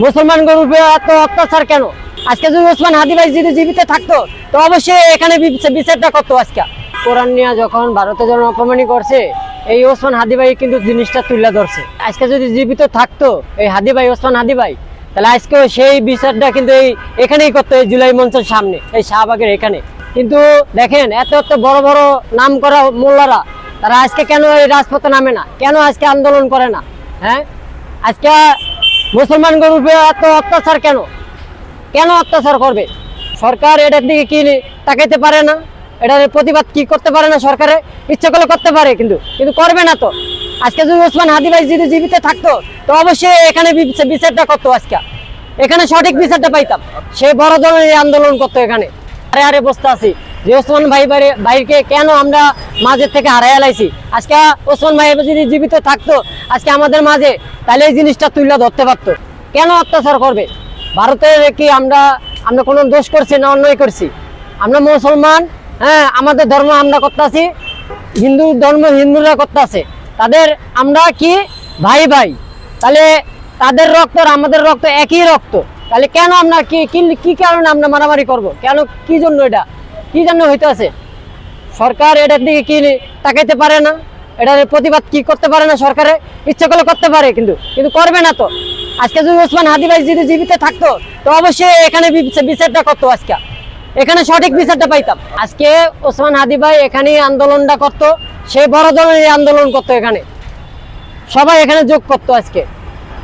মুসলমানদের উপরে এত অত্যাচার কেন? আজকে যদি ওসমান হাদি ভাই যদি জীবিত থাকতো তো অবশ্যই এখানে বিচারটা করতো। আজকে কোরআন নিয়ে যখন ভারতে যখন অপমানি করছে, এই ওসমান হাদি ভাই কিন্তু জিনিসটা তুলে ধরছে। আজকে যদি জীবিত থাকতো এই হাদি ভাই, ওসমান হাদি ভাই, তাহলে আজকে সেই বিচারটা কিন্তু এখানেই করতো, এই জুলাই মঞ্চের সামনে, এই শাহবাগের এখানে। কিন্তু দেখেন এত এত বড় বড় নাম করা মোল্লারা, তারা আজকে কেন এই রাজপথে নামে না? কেন আজকে আন্দোলন করে না? হ্যাঁ, আজকে মুসলমানদের উপরে এত অত্যাচার কেন? কেন অত্যাচার করবে? সরকার এটার দিকে কি তাকাইতে পারে না? এটার প্রতিবাদ কি করতে পারে না? সরকারে ইচ্ছা করলে করতে পারে, কিন্তু করবে না তো। আজকে যদি ওসমান হাদি ভাই যদি জীবিত থাকতো তো অবশ্যই এখানে বিচারটা করতো। আজকে এখানে সঠিক বিচারটা পাইতাম। সে বড় ধরনের আন্দোলন করতো এখানে। আরে আরে বসতে আছি যে ওসমান ভাইকে কেন আমরা মাঝে থেকে হারাইয়া লাইছি। আজকে ওসমান ভাই যদি জীবিত থাকতো আজকে আমাদের মাঝে, তাহলে এই জিনিসটা তুলে ধরতে পারতো। কেন অত্যাচার করবে? ভারতের কি আমরা কোনো দোষ করছি না অন্যায় করছি? আমরা মুসলমান, হ্যাঁ, আমাদের ধর্ম আমরা করতেছি, হিন্দু ধর্ম হিন্দুরা করতেছে, তাদের আমরা কি ভাই ভাই, তাহলে তাদের রক্ত আর আমাদের রক্ত একই রক্ত, তাহলে কেন আমরা কি কারণে আমরা মারামারি করব? কেন, কি জন্য, এটা কি জন্য হইতে আছে? সরকার এটার দিকে কি তাকাইতে পারে না? এটার প্রতিবাদ কি করতে পারে না? সরকারে ইচ্ছা করলে করতে পারে, কিন্তু করবে না তো। আজকে যদি ওসমান হাদি ভাই যদি জীবিত থাকতো তো অবশ্যই এখানে বিচারটা করতো। আজকে এখানে সঠিক বিচারটা পাইতাম। আজকে ওসমান হাদি ভাই এখানে আন্দোলনটা করতো, সে বড় ধরনের আন্দোলন করতো, এখানে সবাই এখানে যোগ করতো। আজকে